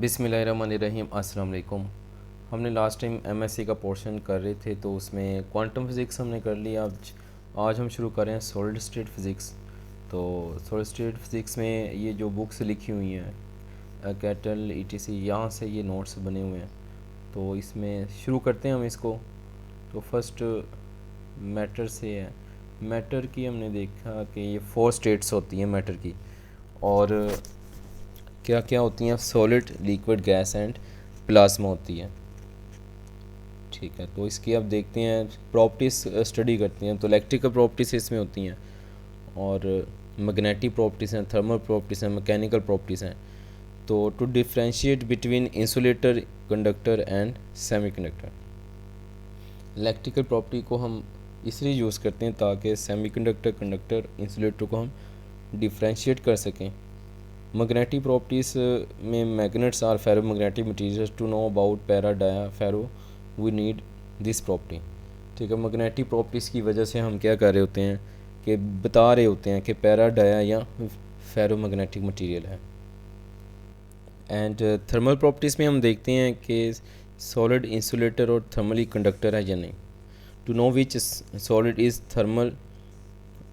बिस्मिल्लाहिर्रहमानिर्रहीम। अस्सलाम वालेकुम। हमने लास्ट टाइम एमएससी का पोर्शन कर रहे थे तो उसमें क्वांटम फिज़िक्स हमने कर लिया। आज हम शुरू कर रहे हैं सॉलिड स्टेट फिज़िक्स। तो सॉलिड स्टेट फिज़िक्स में ये जो बुक्स लिखी हुई हैं कैटल ईटीसी, यहाँ से ये नोट्स बने हुए हैं। तो इसमें शुरू करते हैं हम इसको। तो फर्स्ट मैटर से है। मैटर की हमने देखा कि ये 4 स्टेट्स होती हैं मैटर की, और क्या क्या होती हैं, solid, liquid, gas and plasma होती है। ठीक है, तो इसकी अब देखते हैं प्रॉपर्टीज़ स्टडी करते हैं। तो इलेक्ट्रिकल प्रॉपर्टीज़ इसमें होती हैं, और मैग्नेटिक प्रॉपर्टीज़ हैं, थर्मल प्रॉपर्टीज़ हैं, मैकेनिकल प्रॉपर्टीज़ हैं। तो to differentiate between insulator, conductor and semiconductor. Electrical property को हम इसलिए यूज़ करते हैं ताकि सेमीकंडक्टर, कंडक्टर, इंसुलेटर को हम डिफ्रेंशिएट कर सकें। मैग्नेटिक प्रॉपर्टीज़ में magnets are ferromagnetic materials. To know about para, dia, ferro we need this property. ठीक है, मैग्नेटिक प्रॉपर्टीज़ की वजह से हम क्या कर रहे होते हैं कि बता रहे होते हैं कि पैरा, डाया या फेरोमैग्नेटिक मटेरियल है। एंड थर्मल प्रॉपर्टीज़ में हम देखते हैं कि सॉलिड इंसुलेटर और थर्मली कंडक्टर है या नहीं। To know which solid is thermal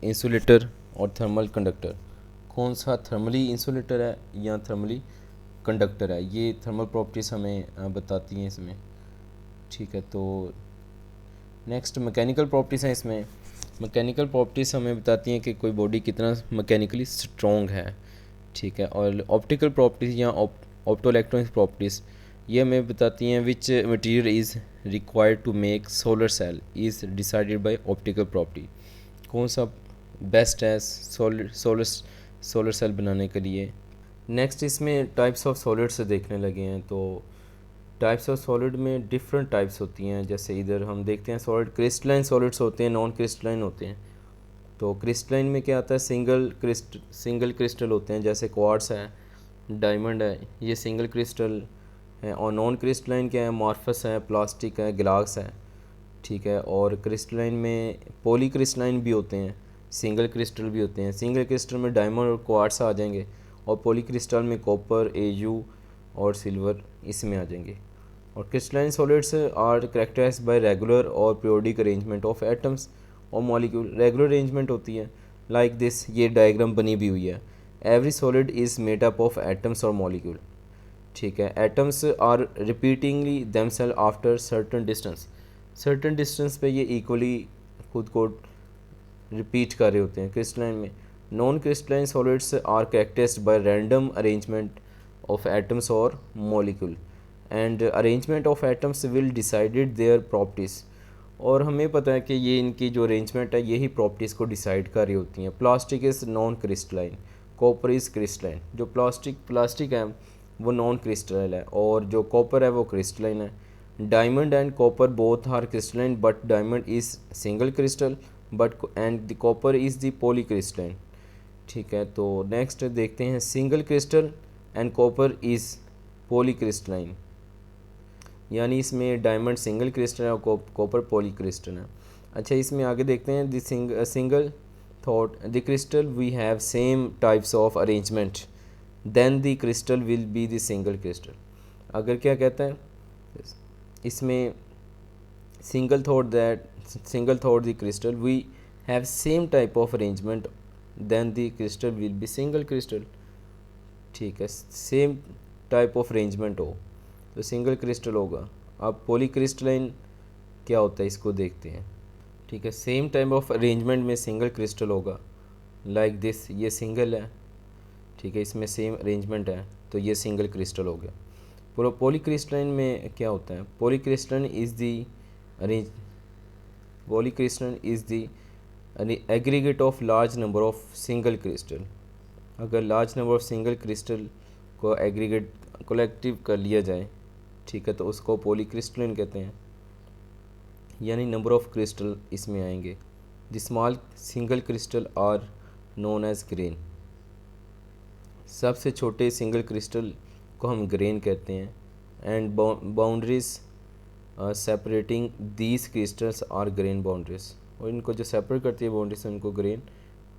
insulator और थर्मल कंडक्टर, कौन सा थर्मली इंसुलेटर है या थर्मली कंडक्टर है, ये थर्मल प्रॉपर्टीज़ हमें बताती हैं इसमें। ठीक है, तो नेक्स्ट मैकेनिकल प्रॉपर्टीज़ हैं इसमें। मैकेनिकल प्रॉपर्टीज़ हमें बताती हैं कि कोई बॉडी कितना मैकेनिकली स्ट्रॉन्ग है। ठीक है, और ऑप्टिकल प्रॉपर्टीज़ या ऑप्टोइलेक्ट्रॉनिक प्रॉपर्टीज़ ये हमें बताती हैं which material is required to make solar cell is decided by optical property, कौन सा बेस्ट है सोलर सेल बनाने के लिए। नेक्स्ट इसमें टाइप्स ऑफ सॉलिड से देखने लगे हैं। तो टाइप्स ऑफ सॉलिड में डिफरेंट टाइप्स होती हैं। जैसे इधर हम देखते हैं सॉलिड क्रिस्टलाइन सॉलिड्स होते हैं, नॉन क्रिस्टलाइन होते हैं। तो क्रिस्टलाइन में क्या आता है, सिंगल क्रिस्टल होते हैं, जैसे क्वार्ट्स है, डायमंड है, ये सिंगल क्रिस्टल है। और नॉन क्रिस्टलाइन क्या है, मॉर्फस है, प्लास्टिक है, ग्लास है। ठीक है, और क्रिस्टलाइन में पॉली क्रिस्टलाइन भी होते हैं, सिंगल क्रिस्टल भी होते हैं। सिंगल क्रिस्टल में डायमंड और क्वार्ट्स आ जाएंगे, और पॉली क्रिस्टल में कॉपर, एयू और सिल्वर इसमें आ जाएंगे। और crystalline solids are characterised by regular और पीरियोडिक अरेंजमेंट ऑफ एटम्स और मॉलिक्यूल। रेगुलर अरेंजमेंट होती है लाइक दिस, ये डायग्राम बनी भी हुई है। Every solid is made up of atoms और मॉलिक्यूल। ठीक है, atoms are repeatingly themselves after certain distance पे ये इक्वली खुद को रिपीट कर रहे होते हैं। क्रिस्टलाइन में non crystalline solids are characterised by random arrangement of atoms और molecule, and arrangement of atoms will decided their properties. और हमें पता है कि ये इनकी जो अरेंजमेंट है यही प्रॉपर्टीज़ को डिसाइड कर रही होती हैं। Plastic is non crystalline, copper is crystalline. जो प्लास्टिक है वो नॉन क्रिस्टलाइन है, और जो कॉपर है वो क्रिस्टलाइन है। Diamond and copper both are crystalline, but diamond is single crystal but and the copper is the poly crystalline. ठीक है, तो नेक्स्ट देखते हैं single crystal and copper is poly crystalline, यानी इसमें डायमंड सिंगल क्रिस्टल है और कॉपर पॉली क्रिस्टल है। अच्छा, इसमें आगे देखते हैं the single thought the crystal we have same types of arrangement then the crystal will be the single crystal. अगर क्या कहता है इसमें single thought the crystal we have same type of arrangement then the crystal will be single crystal. ठीक है, same type of arrangement हो तो single crystal होगा। अब पॉली क्रिस्टलाइन क्या होता है इसको देखते हैं। ठीक है, सेम टाइप ऑफ अरेंजमेंट में सिंगल क्रिस्टल होगा लाइक दिस, ये सिंगल है। ठीक है, इसमें सेम अरेंजमेंट है तो ये सिंगल क्रिस्टल हो गया। पॉली क्रिस्टलाइन में क्या होता है, poly crystalline is the aggregate of large number of single crystal. अगर large number of single crystal को एग्रीगेट कलेक्टिव कर लिया जाए, ठीक है, तो उसको पॉली क्रिस्टलाइन कहते हैं, यानी नंबर ऑफ क्रिस्टल इसमें आएंगे। The small single crystal are known as grain. सबसे छोटे सिंगल क्रिस्टल को हम ग्रेन कहते हैं। And boundaries separating these crystals are grain boundaries, और इनको जो सेपरेट करती है बाउंड्रीज उनको ग्रेन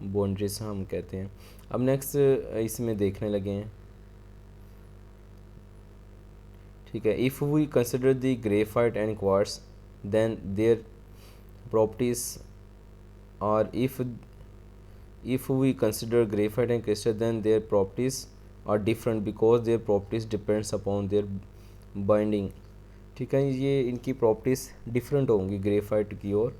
बाउंड्रीज हम कहते हैं। अब नेक्स्ट इसमें देखने लगे हैं ठीक है। If we consider the graphite and quartz then their properties are if we consider graphite and crystal then their properties are different because their properties depends upon their binding। ठीक है, ये इनकी प्रॉपर्टीज़ डिफरेंट होंगी graphite की और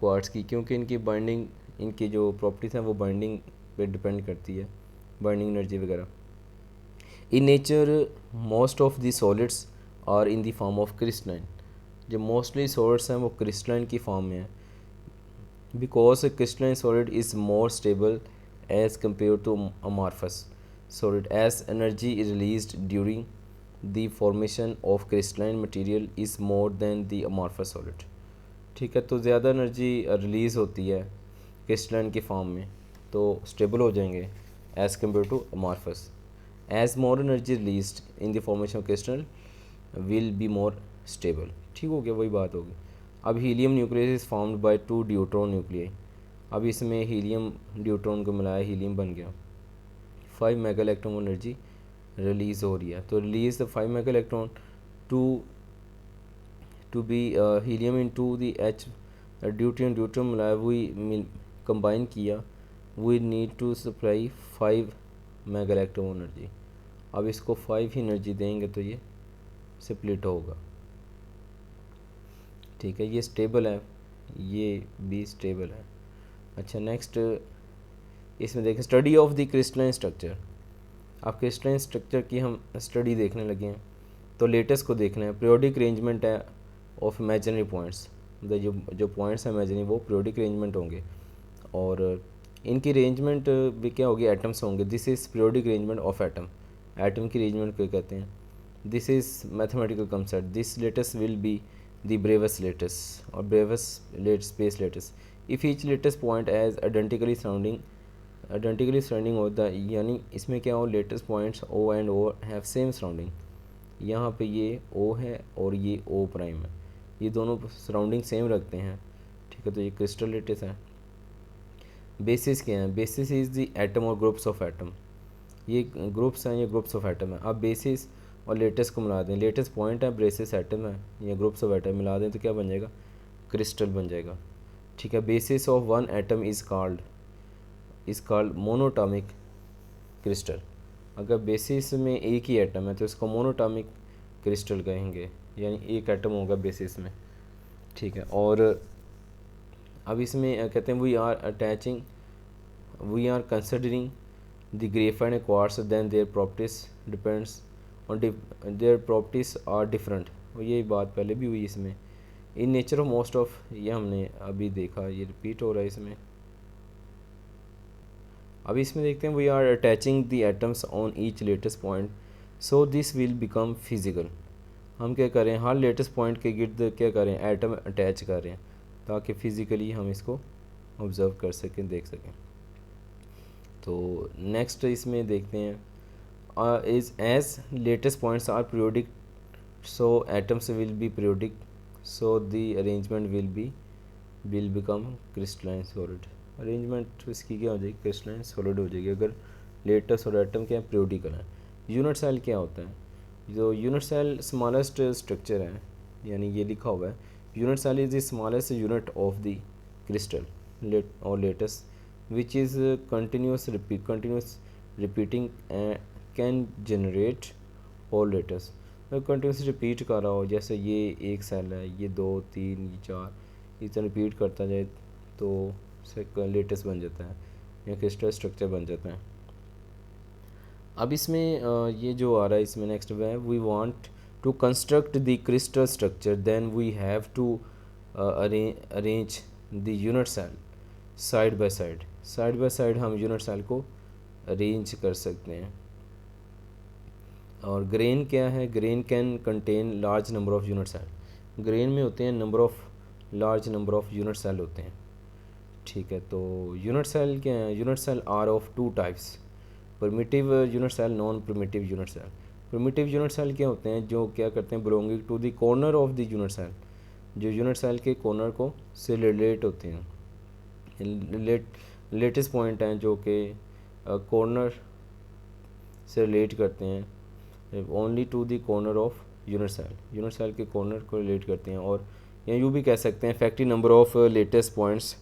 quartz की, क्योंकि इनकी बाइंडिंग, इनकी जो प्रॉपर्टीज़ हैं वो बाइंडिंग पे डिपेंड करती है, बाइंडिंग एनर्जी वगैरह। In nature most of the solids are in the form of crystalline. जो मोस्टली सॉलिड्स हैं वो क्रिस्टलाइन की फॉर्म में है, because a crystalline solid is more stable as compared to amorphous solid, as energy is released during the formation of crystalline material is more than the amorphous solid। ठीक है, तो ज़्यादा energy release होती है crystalline की form में, तो stable हो जाएंगे as compare to amorphous. As more energy released in the formation of crystal will be more stable. ठीक हो गया, वही बात होगी। अब helium nucleus is formed by 2 deuteron nuclei. अब इसमें हीलियम ड्यूट्रॉन को मिलाया, हीलियम बन गया। 5 मेगा इलेक्ट्रॉन एनर्जी रिलीज़ हो रही है, तो release the 5 mega electron to be helium into the H deuteron मिलाया, वही कंबाइन किया, we need to supply 5 mega electron energy. अब इसको 5 ही एनर्जी देंगे तो ये स्प्लिट होगा। ठीक है, ये स्टेबल है, ये भी स्टेबल है। अच्छा, नेक्स्ट इसमें देखें study of the crystalline structure. अब क्रिस्टलाइन स्ट्रक्चर की हम स्टडी देखने लगे हैं, तो लेटेस्ट को देखना है। पीरियोडिक अरेंजमेंट है ऑफ इमेजिनरी पॉइंट्स, जो पॉइंट्स हैं इमेजिनरी वो पीरियोडिक अरेंजमेंट होंगे, और इनकी अरेंजमेंट भी क्या होगी, एटम्स होंगे। This is periodic arrangement of atom, atom की अरेंजमेंट को कहते हैं। This is mathematical concept. This latest will be the Bravais lattice or Bravais space lattice if each lattice point as identically surrounding होता है, यानी इसमें क्या हो, latest points O and O have same surrounding. यहाँ पे ये O है और ये O प्राइम है, ये दोनों सराउंडिंग सेम रखते हैं। ठीक है, तो ये क्रिस्टल लेटिस है। बेसिस क्या है, बेसिस इज़ द एटम और ग्रुप्स ऑफ एटम। ये ग्रुप्स हैं, ये ग्रुप्स ऑफ एटम है। अब बेसिस और लेटेस्ट को मिला दें, लेटेस्ट पॉइंट है, ब्रेसिस एटम है, या ग्रुप्स ऑफ एटम मिला दें तो क्या बन जाएगा, क्रिस्टल बन जाएगा। ठीक है, basis of one atom is called monoatomic crystal. अगर बेसिस में एक ही एटम है तो इसको मोनोटॉमिक क्रिस्टल कहेंगे, यानी एक एटम होगा बेसिस में। ठीक है, और अब इसमें कहते हैं we are considering the graphite and quartz then their properties depends और देयर प्रॉपर्टीज़ आर डिफरेंट। और यही बात पहले भी हुई इसमें। In nature of most of, ये हमने अभी देखा, ये रिपीट हो रहा है इसमें। अभी इसमें देखते हैं we are attaching the atoms on each lattice point so this will become physical. हम क्या करें, हर लेटेस्ट पॉइंट के गिर्द क्या करें, एटम अटैच करें, ताकि फ़िज़िकली हम इसको ऑब्ज़र्व कर सकें, देख सकें। तो नेक्स्ट इसमें देखते हैं is as latest points are periodic so atoms will be periodic so the arrangement will become crystalline solid। Arrangement इसकी क्या हो जाएगी, क्रिस्टलाइन सॉलिड हो जाएगी अगर लेटेस्ट और एटम क्या है, पीरियोडिकल है। यूनिट सेल क्या होता है, जो यूनिट सेल स्मॉलेस्ट स्ट्रक्चर है, यानी ये लिखा हुआ है unit cell is the smallest unit of the crystal और lattice which is continuous repeating can generate और लेटेस्ट। तो कंटिन्यूस रिपीट कर रहा हो, जैसे ये एक सेल है, ये 2 3 ये 4, इस तरह रिपीट करता जाए तो लेटेस्ट बन जाता है या क्रिस्टल स्ट्रक्चर बन जाता है। अब इसमें ये जो आ रहा है इसमें नेक्स्ट है, we want to construct the crystal structure then we have to arrange the unit cell side by side हम यूनिट सेल को अरेंज कर सकते हैं। और ग्रेन क्या है, grain can contain large number of unit cell. Grain में होते हैं large number of unit cell होते हैं। ठीक है, तो यूनिट सेल क्या है, unit cell are of 2 types, primitive unit cell, non primitive unit cell. Primitive unit cell क्या होते हैं, जो क्या करते हैं, belonging to the corner of the unit cell, जो यूनिट सेल के कॉर्नर को से रिलेट होते हैं। लेटेस्ट पॉइंट हैं जो कि कॉर्नर से रिलेट करते हैं only to the corner of unit cell के कॉर्नर को रिलेट करते हैं। और या यूँ भी कह सकते हैं factory number of lattice points,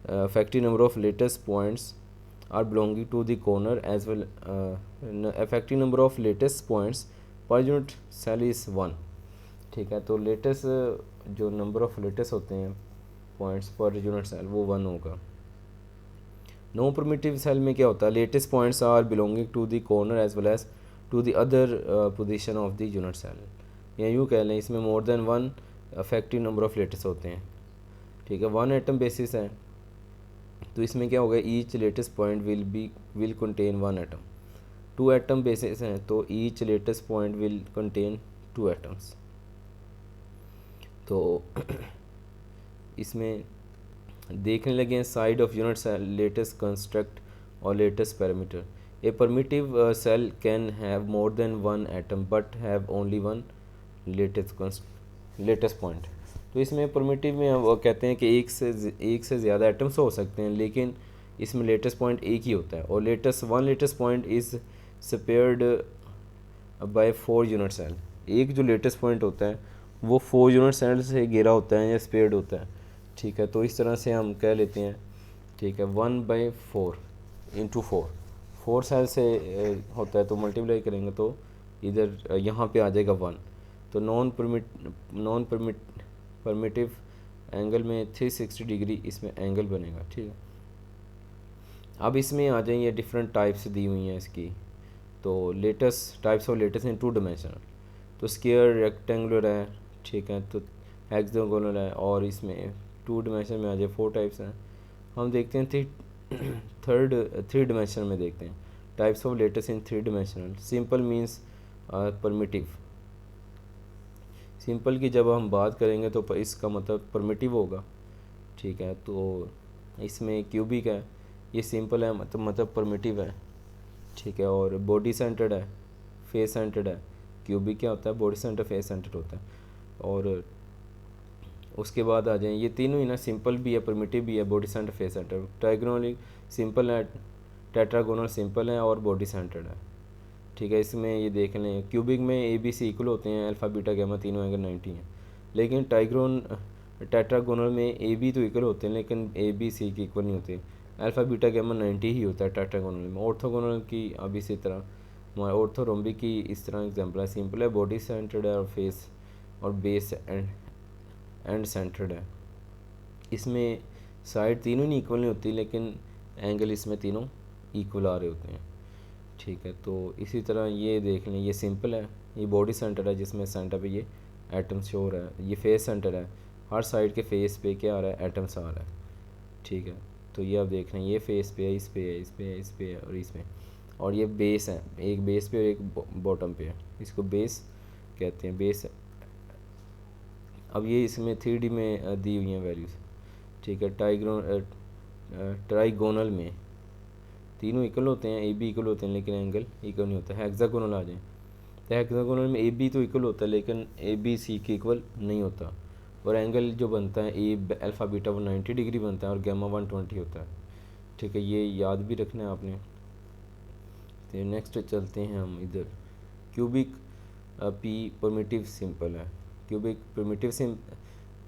factory number of lattice points are belonging to the corner as well, factory number of lattice points per unit cell is 1। ठीक है, तो लेटेस्ट जो नंबर ऑफ लेटेस्ट होते हैं पॉइंट्स पर यूनिट सेल वो 1 होगा। Non primitive cell में क्या होता है, lattice points are belonging to the corner as well as to the other position of the unit cell. या यूँ कह लें इसमें more than 1 factory number of lattice होते हैं। ठीक है, 1 एटम बेसिस है तो इसमें क्या होगा, each lattice point will contain 1 atom. 2 atom basis हैं तो each lattice point will contain 2 atoms. तो इसमें देखने लगे हैं side of unit cell lattice construct और lattice parameter. A primitive cell can have more than 1 atom but have only 1 lattice point. तो इसमें परमिटिव में वो कहते हैं कि एक से ज़्यादा एटम्स हो सकते हैं, लेकिन इसमें लेटेस्ट पॉइंट एक ही होता है। और lattice point is spared by 4 unit cell. एक जो लेटेस्ट पॉइंट होता है वो 4 यूनिट सेल से घिरा होता है या स्पेयर्ड होता है। ठीक है, तो इस तरह से हम कह लेते हैं। ठीक है, 1/4 इंटू 4 सेल से होता है, तो मल्टीप्लाई करेंगे तो इधर यहाँ पे आ जाएगा 1। तो नॉन परमिटिव एंगल में 360 डिग्री इसमें एंगल बनेगा। ठीक है, अब इसमें आ जाएंगे डिफरेंट टाइप्स दी हुई हैं इसकी। तो latest types of latest in 2 dimensional, तो स्क्वायर, रेक्टेंगुलर है। ठीक है, तो हेक्सागोनल है, और इसमें 2 डायमेंशन में आ जाए 4 टाइप्स हैं। हम देखते हैं 3 डायमेंशन में देखते हैं types of latest in 3 dimensional. Simple means primitive. Simple की जब हम बात करेंगे तो इसका मतलब परमिटिव होगा। ठीक है, तो इसमें क्यूबिक है, ये सिंपल है मतलब परमिटिव है। ठीक है, और बॉडी सेंटर्ड है, फेस सेंटर्ड है। क्यूबिक क्या होता है, बॉडी सेंटर, फेस सेंटर्ड होता है। और उसके बाद आ जाएं ये तीनों ही ना, सिंपल भी है, परमिटिव भी है, body centre, face centre. Trigonal simple है, टेट्रागोनल सिंपल है और बॉडी सेंटर्ड है। ठीक है, इसमें ये देख लें क्यूबिक में ए बी सी इक्वल होते हैं, अल्फ़ा बीटा गैमा तीनों एंगल 90 हैं। लेकिन टेट्रागोनल में ए बी तो इक्वल होते हैं, लेकिन ए बी सी के इक्वल नहीं होते। अल्फ़ा बीटा गैमा 90 ही होता है टेट्रागोनल में। ऑर्थोगोनल की अब इसी तरह, हमारे ऑर्थोरोम्बिक की इस तरह एग्जाम्पल है, सिंपल है, बॉडी सेंटर्ड है और फेस और बेस एंड सेंटर्ड है। इसमें साइड तीनों नहीं इक्वल नहीं होती, लेकिन एंगल इसमें तीनों इक्वल आ रहे होते हैं। ठीक है, तो इसी तरह ये देख लें, ये सिंपल है, ये बॉडी सेंटर है जिसमें सेंटर पे ये एटम्स शो हो रहा है। ये फेस सेंटर है, हर साइड के फेस पे क्या आ रहा है, एटम्स आ रहा है। ठीक है, तो ये आप देख रहे हैं, ये फेस पे है, इस पे है, इस पे है, इस पे है और इसमें। और ये बेस है, एक बेस पे और एक बॉटम पे है, इसको बेस कहते हैं, बेस। अब ये इसमें 3D में दी हुई हैं वैल्यूज़। ठीक है, ट्राइगोनल में तीनों इक्वल होते हैं, ए बी इक्वल होते हैं, लेकिन एंगल इक्वल नहीं होता। हेक्सागोनल आ जाए तो हेक्सागोनल में ए बी तो इक्वल होता है, लेकिन ए बी सी के इक्वल नहीं होता। और एंगल जो बनता है ए अल्फ़ा बीटा 190 डिग्री बनता है और गैमा 120 होता है। ठीक है, ये याद भी रखना है आपने। तो नेक्स्ट चलते हैं हम इधर। क्यूबिक पी परमिटिव सिंपल है, क्यूबिक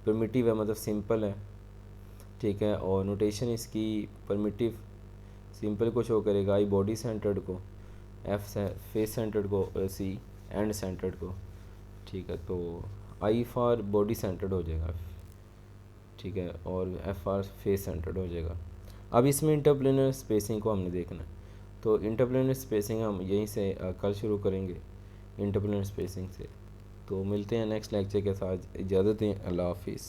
परमिटिव है मतलब सिंपल है। ठीक है, और नोटेशन इसकी परमिटिव सिंपल को शो करेगा, आई बॉडी सेंटर्ड को, एफ फेस सेंटर्ड को, सी एंड सेंटर्ड को। ठीक है, तो आई फॉर बॉडी सेंटर्ड हो जाएगा। ठीक है, और एफ फॉर फेस सेंटर्ड हो जाएगा। अब इसमें इंटरप्लेनर स्पेसिंग को हमने देखना है, तो इंटरप्लेनर स्पेसिंग हम यहीं से कल शुरू करेंगे, इंटरप्लेनर स्पेसिंग से। तो मिलते हैं नेक्स्ट लेक्चर के साथ, इजाज़त दें, अल्लाह हाफिज़।